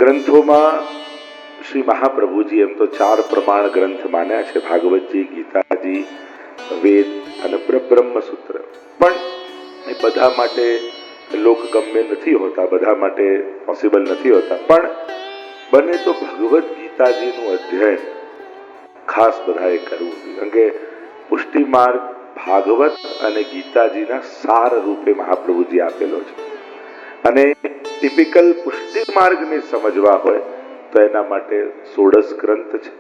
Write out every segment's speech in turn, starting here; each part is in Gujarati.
ગ્રંથોમાં શ્રી મહાપ્રભુજી એમ તો 4 પ્રમાણ ગ્રંથ માન્યા છે, ભાગવતજી, ગીતાજી, વેદ અને બ્રહ્મસૂત્ર. પણ એ બધા માટે લોકગમ્ય નથી હોતા, બધા માટે પોસિબલ નથી હોતા. પણ બને તો ભગવદ્ ગીતાજીનું અધ્યયન ખાસ બધાએ કરવું જોઈએ, કારણ કે પુષ્ટિ માર્ગ ભાગવત અને ગીતાજીના સાર રૂપે મહાપ્રભુજી આપેલો છે. અને ટિપિકલ પુષ્ટિ માર્ગને સમજવા હોય તો એના માટે 16 ગ્રંથ છે,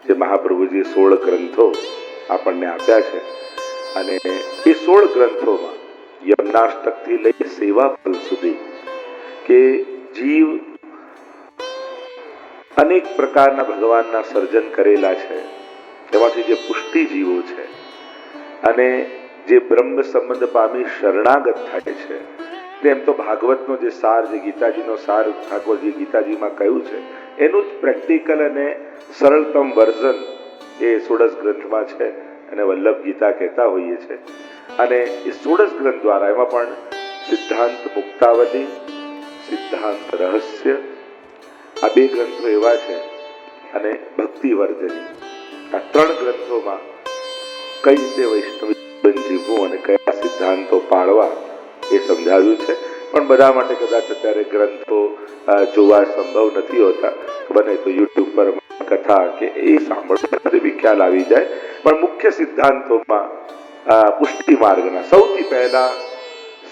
જે મહાપ્રભુજીએ 16 ગ્રંથો આપણને આપ્યા છે. અને એ 16 ગ્રંથોમાં યમનાષ્ટકથી લઈ સેવાફલ સુધી કે જીવ અનેક પ્રકારના ભગવાનના સર્જન કરેલા છે, એમાંથી જે પુષ્ટિ જીવો છે અને જે બ્રહ્મ સંબંધ પામી શરણાગત થાય છે, એમ તો ભાગવતનો જે સાર, જે ગીતાજીનો સાર ઠાકોરજી ગીતાજીમાં કહ્યું છે, એનું જ પ્રેક્ટિકલ અને સરળતમ વર્ઝન એ 16 ગ્રંથમાં છે, અને વલ્લભ ગીતા કહેતા હોઈએ છે. અને એ 16 ગ્રંથ દ્વારા એમાં પણ સિદ્ધાંત મુક્તાવલી, સિદ્ધાંત રહસ્ય, આ 2 ગ્રંથો એવા છે, અને ભક્તિવર્ધની, આ 3 ગ્રંથોમાં કઈ રીતે વૈષ્ણવ જીવવું અને કયા સિદ્ધાંતો પાળવા એ સમજાવ્યું છે. પણ બધા માટે કદાચ અત્યારે ગ્રંથો જોવા સંભવ નથી હોતા, બને તો યુટ્યુબ પર કથા કે એ સાંભળવાથી બી ખ્યાલ આવી જાય. પણ મુખ્ય સિદ્ધાંતોમાં પુષ્ટિ માર્ગના સૌથી પહેલા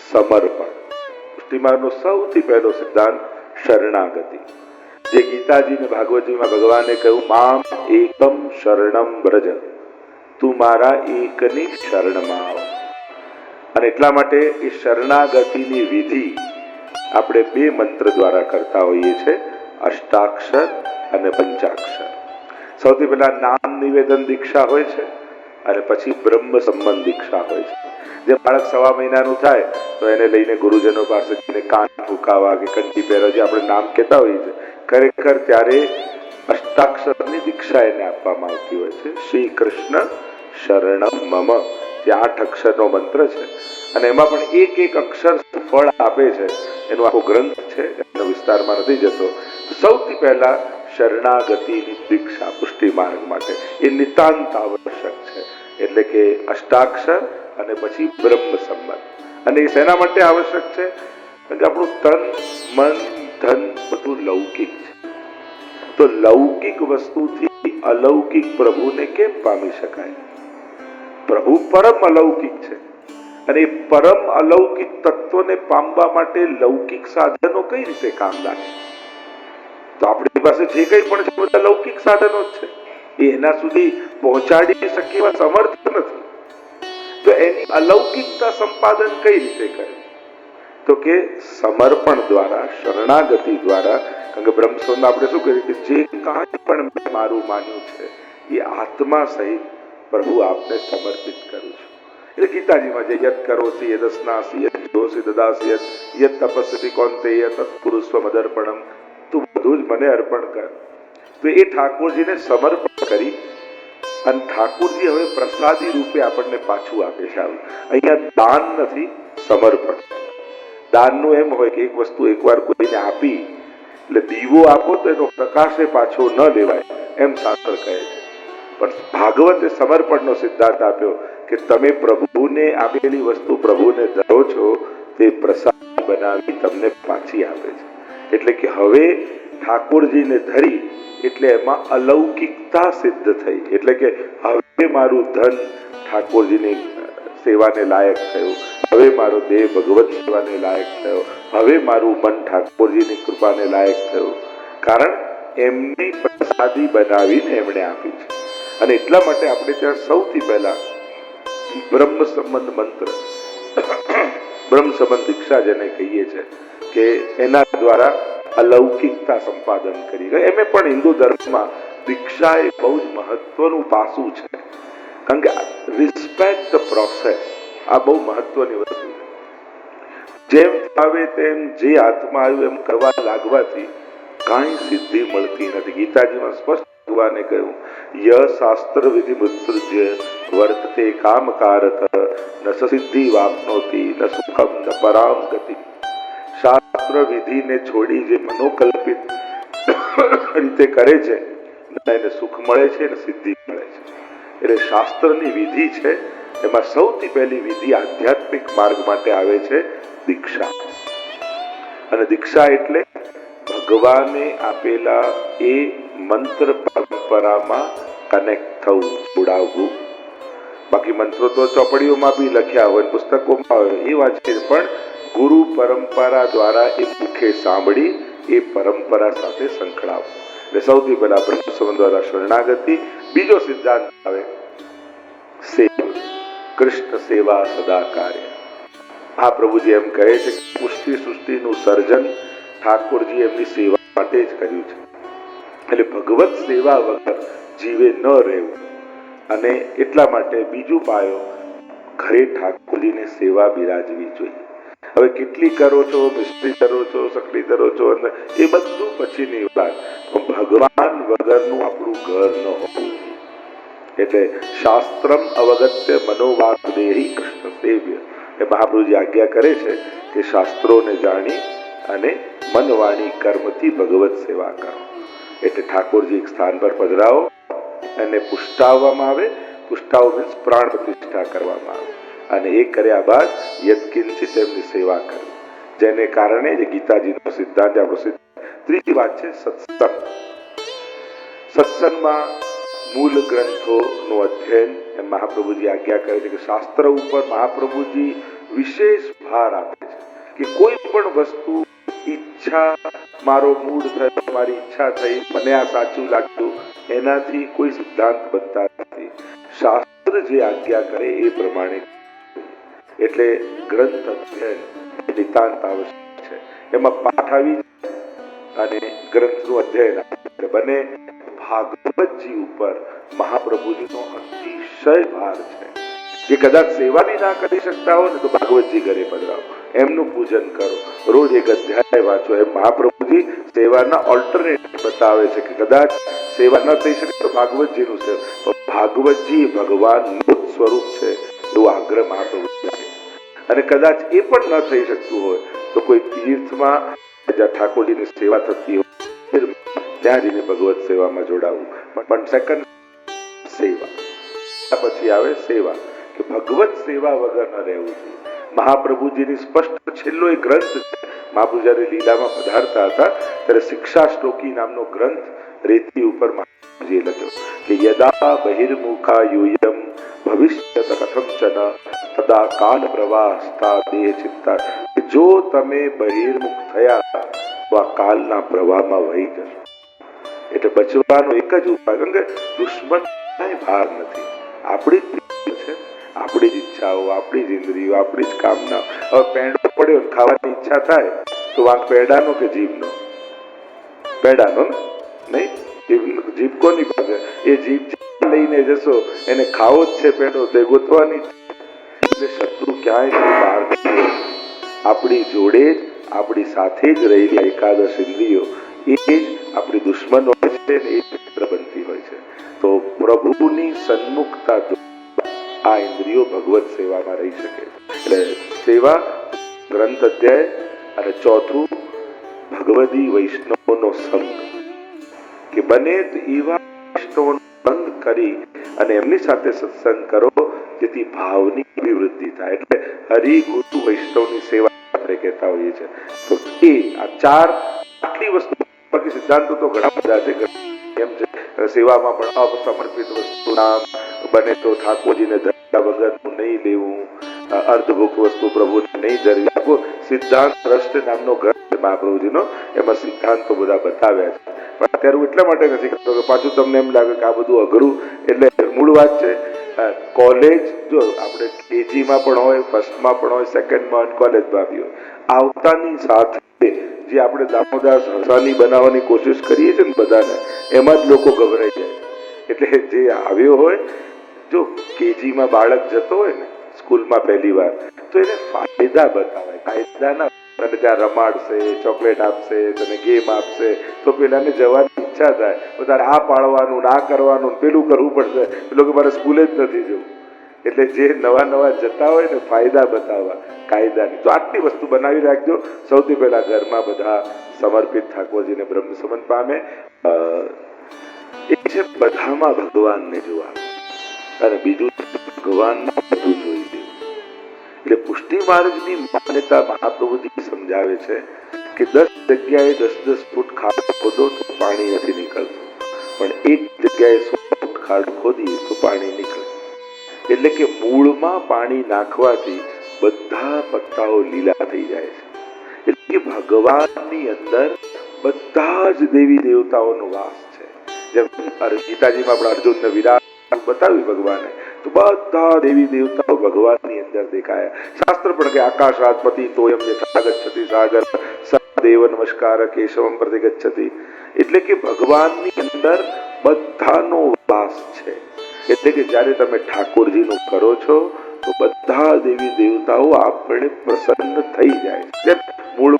સમર્પણ, પુષ્ટિ માર્ગનો સૌથી પહેલો સિદ્ધાંત શરણાગતિ. જે ગીતાજી ને ભાગવતજીમાં ભગવાને કહ્યું, મામ એકમ શરણમ વ્રજ, તું મારા એકની શરણમાં આવ. અને એટલા માટે એ શરણાગતિની વિધિ આપણે 2 મંત્ર દ્વારા કરતા હોઈએ છીએ, અષ્ટાક્ષર અને પંચાક્ષર. સૌથી પહેલા નામ નિવેદન દીક્ષા હોય છે, અને પછી બ્રહ્મ સંબંધ દીક્ષા હોય છે. જે બાળક 1.5 મહિનાનું થાય તો એને લઈને ગુરુજનો પાસે કાન ફૂંકાવા કે કંઠી પહેરવા, જે આપણે નામ કહેતા હોઈએ છીએ, ખરેખર ત્યારે અષ્ટાક્ષરની દીક્ષા એને આપવામાં આવતી હોય છે. શ્રી કૃષ્ણ શરણમ મમ, જે 8 અક્ષરનો મંત્ર છે, અને એમાં પણ એક અક્ષર ફળ આપે છે. એનો આખો ગ્રંથ છે, એનો વિસ્તારમાં નથી જતો. સૌથી પહેલા શરણાગતિની દીક્ષા પુષ્ટિ માર્ગ માટે એ નિતાંત આવશ્યક છે. એટલે કે અષ્ટાક્ષર અને પછી બ્રહ્મ સંબંધ. અને એ શેના માટે આવશ્યક છે? કારણ કે આપણું તન, મન, ધન બધું લૌકિક છે. તો લૌકિક વસ્તુથી અલૌકિક પ્રભુને કેમ પામી શકાય? પ્રભુ પરમ અલૌકિક છે, અને એ પરમ અલૌકિક તત્વને પામવા માટે લૌકિક સાધનો કઈ રીતે કામ લાગે? તો આપણી પાસે જે કંઈ પણ છે બધા લૌકિક સાધનો જ છે, એ એના સુધી પહોંચાડી શકે એવા સમર્થ નથી. તો એની અલૌકિકતા સંપાદન કઈ રીતે કરે? તો કે સમર્પણ દ્વારા, શરણાગતિ દ્વારા. કારણ કે બ્રહ્મસંબંધ આપણે શું કરીએ કે જે કાંઈ પણ મેં મારું માન્યું છે એ આત્મા સહિત પ્રભુ આપને સમર્પિત કરું છું. એટલે ગીતાજીમાં જે યત કરોસી યદસ્નાસી યત જોસી દદાસી યત તપસ્વી કૌંતેય તત્પુરુષ મદર્પણમ, તું બધું જ મને અર્પણ કર. તો એ ઠાકોરજીને સમર્પણ કરી અને ઠાકોરજી હવે પ્રસાદી રૂપે આપણને પાછું આપે છે. અહીંયા દાન નથી, સમર્પણ. દાનનું એમ હોય કે એક વસ્તુ એકવાર કોઈને આપી એટલે દીવો આપો તો એનો પ્રકાશે પાછો ન લેવાય, એમ શાસ્ત્ર કહે છે. પણ ભાગવતે સમર્પણનો સિદ્ધાંત આપ્યો કે તમે પ્રભુને આપેલી વસ્તુ પ્રભુને ધરો છો, તે પ્રસાદ બનાવી તમને પાછી આપે છે. એટલે કે હવે ઠાકોરજીને ધરી એટલે એમાં અલૌકિકતા સિદ્ધ થઈ. એટલે કે હવે મારું ધન ઠાકોરજીની સેવાને લાયક થયું, હવે મારો દેહ ભગવત સેવાને લાયક થયો, હવે મારું મન ઠાકોરજીની કૃપાને લાયક થયું. કારણ એમની પ્રસાદી બનાવીને એમણે આપી છે. અને એટલા માટે આપણે ત્યાં સૌથી પહેલા બ્રહ્મ સંબંધ મંત્ર, બ્રહ્મ સંબંધ દીક્ષા જેને કહીએ છીએ, કે એના દ્વારા અલૌકિકતા સંપાદન કરી. એમ પણ હિન્દુ ધર્મમાં દીક્ષા એ બહુ જ મહત્વનું પાસું છે. કારણ કે રિસ્પેક્ટ ધ પ્રોસેસ, આ બહુ મહત્વની વસ્તુ છે. જેમ આવે તેમ જે હાથમાં આવ્યું એમ કરવા લાગવાથી કાંઈ સિદ્ધિ મળતી નથી. ગીતાજીમાં સ્પષ્ટ ભગવાને કહ્યું, ય શાસ્ત્ર વિધિ મુત્સૃજ્ય વર્તતે કામકારત ન સિદ્ધિ વાપ્નોતિ ન સુખમ ન પરામ ગતિ. શાસ્ત્ર વિધિને છોડી જે મનોકલ્પિત રીતે કરે છે એને સુખ મળે છે અને સિદ્ધિ મળે છે. એટલે શાસ્ત્રની વિધિ છે, એમાં સૌથી પહેલી વિધિ આધ્યાત્મિક માર્ગ માટે આવે છે દીક્ષા. અને દીક્ષા એટલે ભગવાને આપેલા એ મંત્ર પરંપરામાં કનેક્ટ થવું, જોડાવવું. બાકી મંત્રો તો ચોપડીઓમાં બી લખ્યા હોય, પુસ્તકોમાં હોય, એ વાંચે, પણ ગુરુ પરંપરા દ્વારા એ મુખે સાંભળી એ પરંપરા સાથે સંકળાવવું. એટલે સૌથી પહેલા બ્રહ્મ સંબંધ દ્વારા શરણાગતિ. બીજો સિદ્ધાંત આવે સેવા, કૃષ્ણ સેવા સદા કાર્ય. આ પ્રભુજી એમ કહે છે કે પુષ્ટિ સૃષ્ટિનું સર્જન ઠાકોરજી એમની સેવા માટે જ કર્યું છે. એટલે ભગવત સેવા વગર જીવે ન રહેવું. અને એટલા માટે બીજું પાયો, ઘરે ઠાકોરજીને સેવા બિરાજવી જોઈએ. હવે કેટલી કરો છો, મિસ્ત્રી કરો છો, સકડી કરો છો, એ બધું પછીની વાત. ભગવાન વગરનું આપણું ઘર ન હોવું. એટલે શાસ્ત્રમ અવગત્ય મનોવાક દેહી કૃષ્ણ સેવ્ય. એ મહાપ્રભુજી આજ્ઞા કરે છે કે શાસ્ત્રોને જાણી અને મન વાણી કર્મથી ભગવત સેવા કરો. એટલે ઠાકોરજી એક સ્થાન પર પધરાવો અને પુષ્ટાવવામાં આવે. પુષ્ટાવ મીન્સ પ્રાણ પ્રતિષ્ઠા કરવામાં આવે. અને એ કર્યા બાદ યત્કિંચિત એમની સેવા કરવી. જેને કારણે જે ગીતાજીનો સિદ્ધાંત આપણો સિદ્ધાંત. ત્રીજી વાત છે સત્સંગ. સત્સંગમાં મૂળ ગ્રંથોનું અધ્યયન એમ મહાપ્રભુજી આજ્ઞા કરે છે કે શાસ્ત્ર ઉપર મહાપ્રભુજી વિશેષ ભાર આપે છે કે કોઈ પણ વસ્તુ ઈચ્છા, મારો મૂડ થયો, મારી ઈચ્છા થઈ, મને આ સાચું લાગ્યું, એનાથી કોઈ સિદ્ધાંત બનતા નથી. શાસ્ત્ર જે આજ્ઞા કરે એ પ્રમાણે. એટલે ગ્રંથ અધ્યયન નિતાંત આવશ્યક છે. એમાં પાઠ આવી અને ગ્રંથનું અધ્યયન બને. ભાગવતજી ઉપર મહાપ્રભુજીનો અતિશય ભાર છે. જે કદાચ સેવા બી ના કરી શકતા હો ને તો ભાગવતજી ઘરે પધરાવો, એમનું પૂજન કરો, રોજ એક અધ્યાય વાંચો. એમ મહાપ્રભુજી સેવાના ઓલ્ટરનેટિવ બતાવે છે કે કદાચ સેવા ન થઈ શકે તો ભાગવતજીનું છે. ભાગવતજી ભગવાનનું સ્વરૂપ છે એવું આગ્રહ મહાપ્રભુજી રાખે. અને કદાચ એ પણ ન થઈ શકતું હોય તો કોઈ તીર્થમાં જ્યાં ઠાકોરજીની સેવા થતી હોય ત્યાં જઈને ભગવત સેવામાં જોડાવું. પણ સેકન્ડ સેવા, પછી આવે સેવા, કે ભગવત સેવા વગર ન રહેવું જોઈએ. મહાપ્રભુજીની સ્પષ્ટ છેલ્લો એક ગ્રંથ છે. મહાપ્રભુ જયારે લીલામાં પધારતા હતા ત્યારે શિક્ષા શ્લોકી નામનો ગ્રંથ રેતી ઉપર મહાપ્રભુજીએ લખ્યો કે યદા બહિર્મુખા યુયમ ભવિષ્યત કથંચન તદા કાલ પ્રવાહસ્તા દેહ ચિત્તા. જો તમે બહિર્મુખ થયા તો આ કાલના પ્રવાહમાં વહી જશો. એટલે બચવાનો એક જ ઉપાય, કારણ કે દુશ્મન ભાર નથી, આપણી જ છે, આપણી જ ઈચ્છાઓ, આપણી જ ઇન્દ્રિયો, આપણી જ કામના. હવે પેંડો પડ્યો ખાવાની ઈચ્છા થાય તો વાંક પેડાનો કે જીભનો? પેડાનો ને, નહીં? જીભ કોની પાસે? એ જીભ લઈને જશો, એને ખાવો જ છે પેંડો, તે ગોતવાની. એટલે શત્રુ ક્યાંય બહાર નથી. આપણી જોડે જ, આપણી સાથે જ રહેલી એકાદશ ઇન્દ્રિયો એ જ આપણી દુશ્મન હોય છે ને એ મિત્ર બનતી હોય છે. તો પ્રભુની સન્મુખતા આ ઇન્દ્રિયો ભગવત સેવામાં રહી શકે. એટલે સેવા, ગ્રંથ અધ્યાય, અને ચોથું ભગવદી વૈષ્ણવનો સંગ. કે બને એવા વૈષ્ણવનો સંગ કરી અને એમની સાથે સત્સંગ કરો જેથી ભાવની અભિવૃદ્ધિ થાય. એટલે હરિ ગુરુ વૈષ્ણવની સેવા આપણે કહેતા હોઈએ છીએ. તો એ આ ચાર, આટલી વસ્તુ. બાકી સિદ્ધાંતો તો ઘણા બધા છે. એમ છે સેવામાં પણ અસમર્પિત વસ્તુ નામ બને તો ઠાકોરજીને ધર્યા વગરનું નહીં લેવું, અર્ધભૂખ વસ્તુ પ્રભુને નહીં ધરવી. સિદ્ધાંત ટ્રસ્ટ નામનો ગ્રંથ મહાપ્રભુજીનો, એમાં સિદ્ધાંતો બધા બતાવ્યા છે. પણ અત્યારે હું એટલા માટે નથી કરતો કે પાછું તમને એમ લાગે કે આ બધું અઘરું. એટલે મૂળ વાત છે, કોલેજ જો આપણે કેજીમાં પણ હોય, ફર્સ્ટમાં પણ હોય, સેકન્ડમાં કોલેજમાં બી હોય, આવતાની સાથે જે આપણે દામોદાસ હસાની બનાવવાની કોશિશ કરીએ છીએ ને બધાને, એમાં જ લોકો ગભરાઈ જાય. એટલે જે આવ્યો હોય, જો કેજીમાં બાળક જતો હોય ને સ્કૂલમાં પહેલી વાર, તો એને ફાયદા બતાવે, કાયદા ના. અને ત્યાં રમાડશે, ચોકલેટ આપશે, તને ગેમ આપશે, તો પેલાને જવાની ઈચ્છા થાય. તારે આ પાડવાનું, આ કરવાનું, પેલું કરવું પડશે. પેલો કે મારે સ્કૂલે જ નથી જવું. એટલે જે નવા નવા જતા હોય ને ફાયદા બતાવવા કાયદાની, તો આટલી વસ્તુ બનાવી રાખજો. સૌથી પહેલા ઘરમાં બધા સમર્પિત ઠાકોરજીને બ્રહ્મ સંબંધ પામે. એ છે બધામાં ભગવાનને જોવા, અને બીજું ભગવાનના બધું જોઈ દેવું. એટલે પુષ્ટિ માર્ગની માન્યતા મહાપ્રભુજી સમજાવે છે કે 10 જગ્યાએ 10 ફૂટ ખાડો ખોદો તો પાણી નથી નીકળતું, પણ એક જગ્યાએ 100 ફૂટ ખાડો ખોદીએ તો પાણી નીકળે. એટલે કે મૂળમાં પાણી નાખવાથી બધા પત્તાઓ લીલા થઈ જાય છે. એટલે કે ભગવાનની અંદર બધા જ દેવી દેવતાઓનો વાસ છે. જેમ ગીતાજીમાં આપણે અર્જુનને વિરાટ બતાવ્યું ભગવાને, તો બધા દેવી દેવતાઓ ભગવાનની અંદર દેખાયા. શાસ્ત્ર પણ કે આકાશાત્પતિ તોયમ યથા ગચ્છતિ સાગર સદેવ નમસ્કાર કેશવમ પ્રતિગચ્છતિ. એટલે કે ભગવાનની અંદર બધાનો વાસ છે. એટલે કે જ્યારે તમે ઠાકોરજીનું કરો છો તો બધા દેવી દેવતાઓ આપણે પ્રસન્ન થઈ જાય છે. મૂળ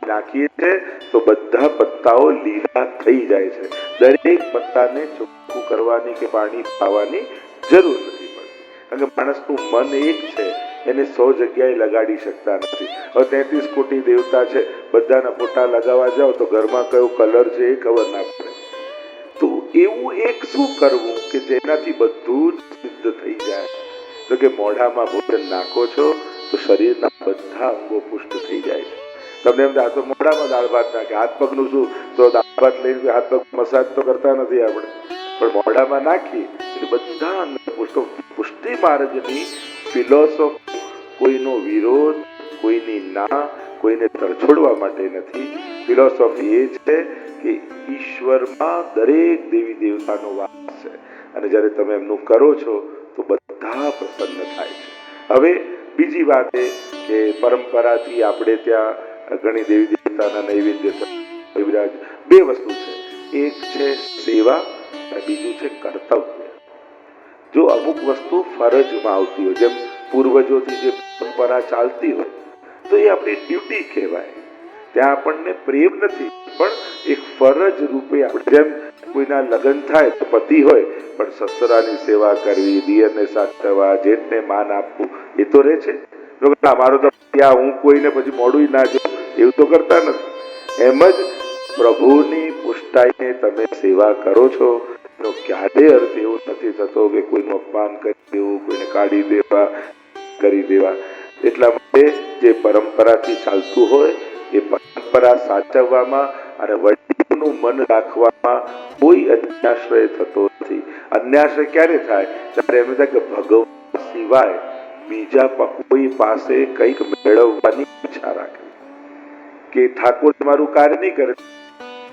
નાખીએ છે તો બધા પત્તાઓ લીલા થઈ જાય છે. દરેક પત્તાને ચોખ્ખું કરવાની કે પાણી પાવાની જરૂર નથી પડતી, કારણ કે માણસનું મન એક છે, એને 100 જગ્યાએ લગાડી શકતા નથી. હવે 33 કોટી દેવતા છે, બધાના ફોટા લગાવવા જાઓ તો ઘરમાં કયો કલર છે એ ખબર ના પડે. તો એવું એક શું કરવું કે જેનાથી બધું જ સિદ્ધ થઈ જાય? તો કે મોઢામાં ભોજન નાખો છો તો શરીરના બધા અંગો પુષ્ટ થઈ જાય છે. તમને એમ થાય તો મોઢામાં દાળ ભાત નાખે, હાથ પગનું શું, તો દાળ ભાત લઈને હાથ પગ મસાજ તો કરતા નથી આપણે, પણ મોઢામાં નાખી એટલે બધા અંગ પુષ્ટ. પુષ્ટિ માર્ગની ફિલોસોફી કોઈનો વિરોધ, કોઈની ના, કોઈને તરછોડવા માટે નથી. ફિલોસોફી એ છે કે ઈશ્વરમાં દરેક દેવી દેવતાનો વાસ છે, અને જ્યારે તમે એમનું કરો છો તો બધા પ્રસન્ન થાય છે. હવે બીજી વાત એ કે પરંપરાથી આપણે ત્યાં ઘણી દેવી દેવતાના નૈવેદ્ય, બે વસ્તુ છે. એક છે સેવા અને બીજું છે કર્તવ્ય. જો અમુક વસ્તુ ફરજમાં આવતી હોય, જેમ પૂર્વજોથી જે પરંપરા ચાલતી હોય, તો એ આપણી ડ્યુટી કહેવાય. ત્યાં આપણને પ્રેમ નથી, પણ એક ફરજ રૂપે આપણે, જેમ કોઈના લગ્ન થાય તો પતિ હોય પણ સસરાની સેવા કરવી, દિયરને સાચવવા, જેઠને માન આપવું, એ તો રહે છે. મારો તો ત્યાં હું કોઈને પછી મોડું ના જોઉં એવું તો કરતા નથી. એમ જ પ્રભુની પુષ્ટાઈને તમે સેવા કરો છો એનો ક્યારે અર્થ એવો નથી થતો કે કોઈનું અપમાન કરી દેવું, કોઈને કાઢી દેવા, કરી દેવા. એટલા માટે જે પરંપરાથી ચાલતું હોય એ પરંપરા સાચવવામાં અને વડીલોનું મન રાખવામાં કોઈ અન્યાશ્રય થતો નથી. અન્યાશ્રય ક્યારે થાય? ત્યારે એમ થાય કે ભગવાન સિવાય બીજા કોઈ પાસે કંઈક મેળવવાની ઈચ્છા રાખે, કે ઠાકોર મારું કાર્ય નહીં કરે,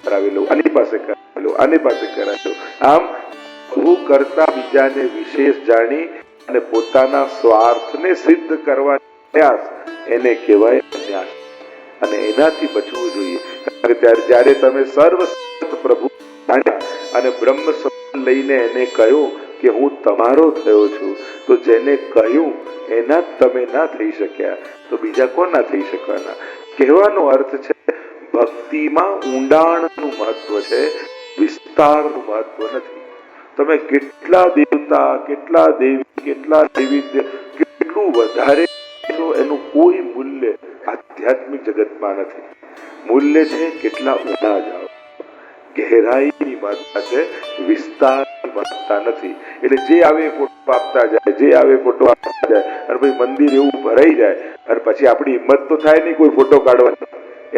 કરાવી લઉં, આની પાસે કરાવી લઉં, આની પાસે કરાવી લઉં. આમ હું કરતા બીજાને વિશેષ જાણી અને પોતાના સ્વાર્થને સિદ્ધ કરવાનો પ્રયાસ, એને કહેવાય અન્યાસ. અને એનાથી બચવું જોઈએ. કારણ કે જ્યારે તમે સર્વસ્વ પ્રભુ જાણ્યા અને બ્રહ્મ સંબંધ લઈને એને કહ્યું કે હું તમારો થયો છું, તો જેને કહ્યું એના જ તમે ના થઈ શક્યા તો બીજા કોના થઈ શકવાના? કહેવાનો અર્થ છે ભક્તિમાં ઊંડાણનું મહત્વ છે, વિસ્તારનું મહત્વ નથી. તમે કેટલા દેવતા, કેટલા દેવી, કેટલા દેવી, કેટલું વધારે એનું કોઈ મૂલ્ય આધ્યાત્મિક જગતમાં નથી. મૂલ્ય છે કેટલા ઊંડા જાઓ, ગહેરાઈની મહત્તા છે, વિસ્તારની મહત્તા નથી. એટલે જે આવે ફોટો આપતા જાય, જે આવે ફોટો આપતા જાય, અને પછી મંદિર એવું ભરાઈ જાય, અને પછી આપણી હિંમત તો થાય નહીં કોઈ ફોટો કાઢવાની.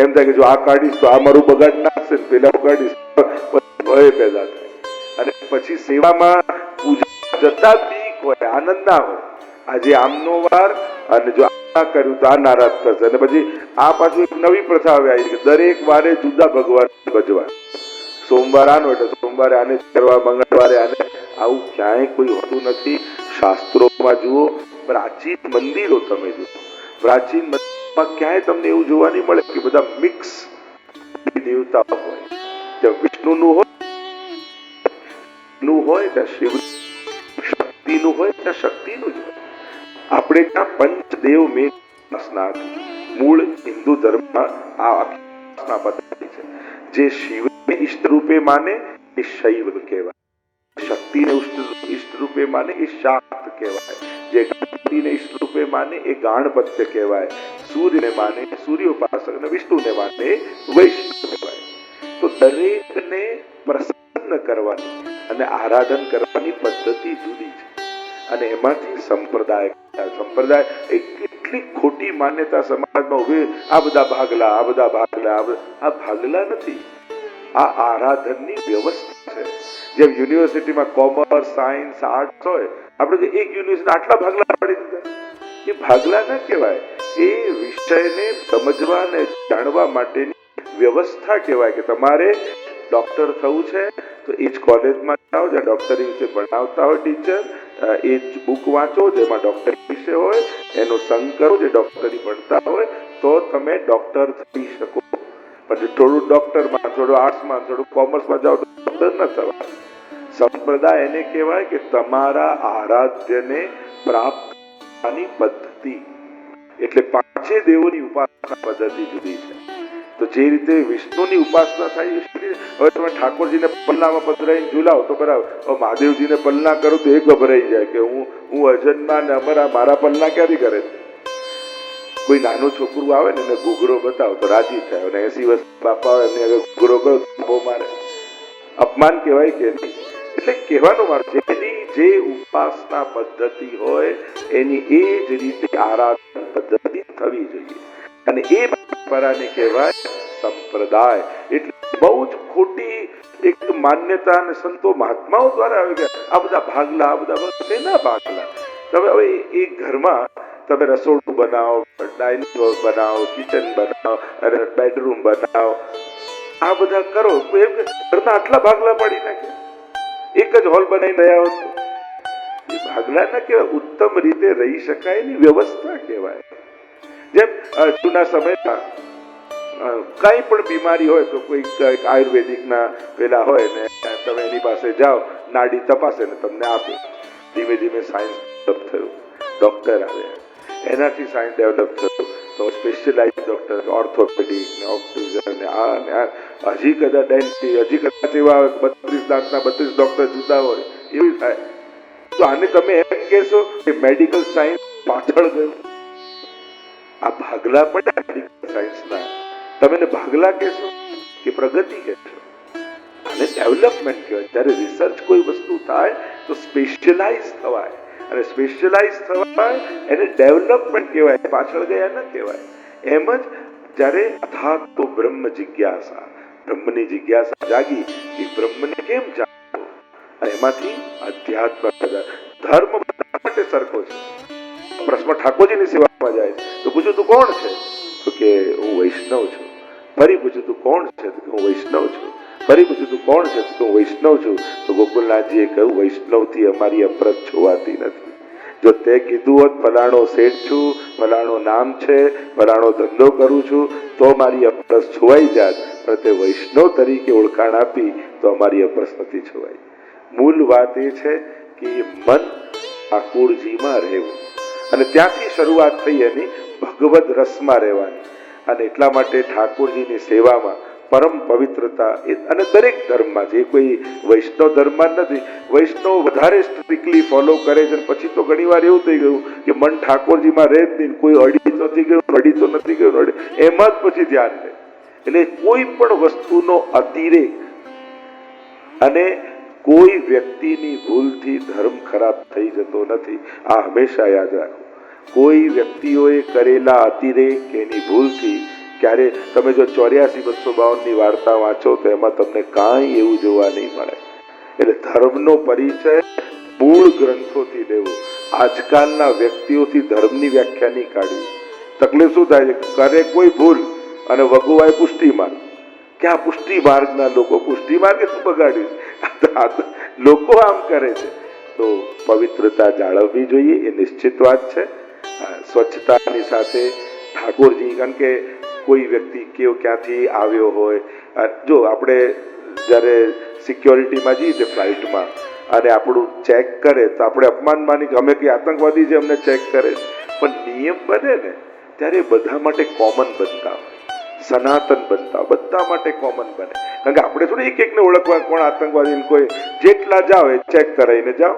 એમ થાય કે જો આ કાઢીશ તો આ મારું બગાડ નાખશે, પેલા કાઢીશ ભય પેદા થાય. અને પછી સેવામાં પૂજા જતા બીક હોય, આનંદ ના હોય. આજે આમનો વાર, અને જો આ કર્યું તો આ નારાજ થશે. અને પછી આ પાછું એક નવી પ્રથા આવી કે દરેક વારે જુદા ભગવાન ભજવા. સોમવાર આનો એટલે સોમવારે આને કરવા, મંગળવારે આને. આવું ક્યાંય કોઈ હોતું નથી. શાસ્ત્રોમાં જુઓ, પ્રાચીન મંદિરો તમે જુઓ, પ્રાચીન મંદિરમાં ક્યાંય તમને એવું જોવા નહીં મળે કે બધા મિક્સ દેવતા હોય. જ્યાં વિષ્ણુનું હોય ત્યાં શિવ, શક્તિનું હોય ત્યાં શક્તિનું જ હોય. આપણે ત્યાં પંચદેવ મેં મૂળ હિન્દુ ધર્મમાં આ પદ્ધતિ છે. જે શિવને ઈષ્ટ રૂપે માને એ શૈવ કહેવાય, શક્તિને ઈષ્ટ રૂપે માને એ શાક્ત કહેવાય. જે ગણપતિને ઈષ્ટરૂપે માને એ ગાણપત્ય કહેવાય, સૂર્યને માને સૂર્યોપાસક અને વિષ્ણુને માને વૈષ્ણવ કહેવાય. તો દરેકને પ્રસન્ન કરવાની અને આરાધન કરવાની પદ્ધતિ જુદી છે. અને એમાંથી સંપ્રદાય એ કેટલી ખોટી માન્યતા સમાજમાં ઉભી. આ બધા ભાગલા, આ બધા ભાગલા, આ ભાગલા નથી, આ આરાધનની વ્યવસ્થા છે. જેમ યુનિવર્સિટીમાં કોમર્સ, સાયન્સ, આર્ટ્સ હોય, આપણે એક યુનિવર્સિટી આટલા ભાગલા પાડી દીધા, એ ભાગલા ના કહેવાય. એ વિષયને સમજવા અને જાણવા માટેની વ્યવસ્થા કહેવાય. કે તમારે ડોક્ટર થવું છે તો એ જ કોલેજમાં જાઓ જ્યાં ડોક્ટરી વિશે ભણાવતા હોય ટીચર, એ જ બુક વાંચો જેમાં ડોક્ટરી વિશે હોય, એનો સંગ કરો જે ડોક્ટરી ભણતા હોય, તો તમે ડોક્ટર થઈ શકો. પછી થોડું ડોક્ટરમાં, થોડું આર્ટ્સમાં, થોડું કોમર્સમાં જાઓ તો ડોક્ટર ન થવાય. સંપ્રદાય એને કહેવાય કે તમારા આરાધ્યને પ્રાપ્ત કરવાની પદ્ધતિ. એટલે પાંચે દેવોની ઉપાસના પદ્ધતિ જુદી છે. તો જે રીતે વિષ્ણુની ઉપાસના થાય, હવે તમે ઠાકોરજીને પલ્લામાં પધરાઈને ઝુલાવો તો બરાબર, મહાદેવજીને પલ્લા કરો તો એ ગભરાઈ જાય કે હું અજન્મા ને મારા પલ્લા ક્યાંથી કરે છે. કોઈ નાનું છોકરું આવે ને એને ઘૂઘરો બતાવો તો રાજી થાય, અને 80 વર્ષ બાપા આવે એમને અગર ઘૂઘરો કરો તો બહુ મારે. અપમાન કહેવાય કે નહીં? એટલે કહેવાનું મારું, જેની જે ઉપાસના પદ્ધતિ હોય એની એ જ રીતે આરાધન પદ્ધતિ થવી જોઈએ. અને એ પરંપરાને કહેવાય સંપ્રદાય. એટલે બહુ જ ખોટી એક માન્યતા અને સંતો મહાત્માઓ દ્વારા આવી ગયા. આ બધા ભાગલા, આ બધા શેના ભાગલા? તમે હવે એક ઘરમાં તમે રસોડું બનાવો, ડાઇનિંગ હોલ બનાવો, કિચન બનાવો, અને બેડરૂમ બનાવો, આ બધા કરો, ઘરના આટલા ભાગલા પાડી નાખે. એક જ હોલ બનાવી રહ્યા હોત એ ભાગલા ના કહેવાય, ઉત્તમ રીતે રહી શકાય એની વ્યવસ્થા કહેવાય. જેમ જૂના સમયમાં કઈ પણ બીમારી હોય તો કોઈ આયુર્વેદિક ના પેલા હોય ને તમે એની પાસે જાઓ, નાડી તપાસે ને તમને આપે. ધીમે ધીમે સાયન્સ ડેવલપ થયું, ડોક્ટર આવ્યા, એનાથી સાયન્સ ડેવલપ થયું તો સ્પેશિયલાઇઝ ડોક્ટર, ઓર્થોપેડિક ને ઓપ્ટિઝમ ને આ ને આ, હજી કદાચ એવા 32 દાંતના 32 ડોક્ટર જુદા હોય, એવું થાય. તો આને તમે એમ કહેશો કે મેડિકલ સાયન્સ પાછળ ગયું? આ ભાગલા પડ્યા મેડિકલ સાયન્સના, તમે એને ભાગલા કહેશો કે પ્રગતિ કહેશો? આને ડેવલપમેન્ટ કહેવાય. જ્યારે રિસર્ચ કોઈ વસ્તુ થાય તો સ્પેશિયલાઇઝ થવાય, અને સ્પેશિયલાઇઝ થવાય એને ડેવલપમેન્ટ કહેવાય, પાછળ ગયા ન કહેવાય. એમ જ જ્યારે અથાતો બ્રહ્મ જિજ્ઞાસા, બ્રહ્મની જિજ્ઞાસા જાગી કે બ્રહ્મને કેમ જાણવો, અને એમાંથી અધ્યાત્મ ધર્મ બધા માટે સરખો છે. પ્રશ્ન ઠાકોરજીની સેવામાં જાય તો પૂછ્યું તું કોણ છે? તો કે હું વૈષ્ણવ છું. ફરી પૂછ્યું તું કોણ છે? તો હું વૈષ્ણવ છું. ફરી પૂછ્યું તું કોણ છે? તો હું વૈષ્ણવ છું. તો ગોકુલનાથજીએ કહ્યું વૈષ્ણવથી અમારી અપરસ છોવાતી નથી. જો તે કીધું હોત ફલાણો શેઠ છું, ફલાણો નામ છે, ફલાણો ધંધો કરું છું તો મારી અપરસ છોવાઈ જાત, પણ તે વૈષ્ણવ તરીકે ઓળખાણ આપી તો અમારી અપરસ નથી છોવાઈ. મૂળ વાત એ છે કે મન ઠાકોરજીમાં રહેવું, અને ત્યાંથી શરૂઆત થઈ એની ભગવદ રસમાં રહેવાની. અને એટલા માટે ઠાકોરજીની સેવામાં પરમ પવિત્રતા, અને દરેક ધર્મમાં છે, કોઈ વૈષ્ણવ ધર્મમાં નથી. વૈષ્ણવ વધારે સ્ટ્રિક્ટલી ફોલો કરે છે, પછી તો ઘણી વાર એવું થઈ ગયું કે મન ઠાકોરજીમાં રહે જ નહીં, કોઈ અડી તો નથી ગયું, એમાં જ પછી ધ્યાન રહે. એટલે કોઈ પણ વસ્તુનો અતિરેક અને કોઈ વ્યક્તિની ભૂલથી ધર્મ ખરાબ થઈ જતો નથી. આ હંમેશા યાદ રાખો. કોઈ વ્યક્તિઓએ કરેલા અતિરેક કે એની ભૂલથી ક્યારે તમે જો 84-252 વાર્તા વાંચો તો એમાં તમને કાંઈ એવું જોવા નહીં મળે. એટલે ધર્મનો પરિચય મૂળ ગ્રંથોથી લેવો. આજકાલના વ્યક્તિઓથી ધર્મની વ્યાખ્યા નહીં કાઢવી. તકલીફ શું થાય છે? કરે કોઈ ભૂલ અને વગુવાય પુષ્ટિ માર્ગ. ક્યાં પુષ્ટિ માર્ગના લોકો? પુષ્ટિ માર્ગે શું બગાડ્યું? લોકો આમ કરે છે. તો પવિત્રતા જાળવવી જોઈએ, એ નિશ્ચિત વાત છે. સ્વચ્છતાની સાથે ઠાકોરજી, કારણ કે કોઈ વ્યક્તિ ક્યાંથી આવ્યો હોય, જો આપણે જ્યારે સિક્યોરિટીમાં જઈએ છીએ ફ્લાઇટમાં અને આપણું ચેક કરે તો આપણે અપમાન માની કે અમે કે આતંકવાદી છે અમને ચેક કરે, પણ નિયમ બને ને ત્યારે બધા માટે કોમન બનતા હોય, સનાતન બનતા હોય, બધા માટે કોમન બને. કારણ કે આપણે થોડી એક એકને ઓળખવા કોણ આતંકવાદી, કોઈ જેટલા જાઓ એ ચેક કરાવીને જાઓ.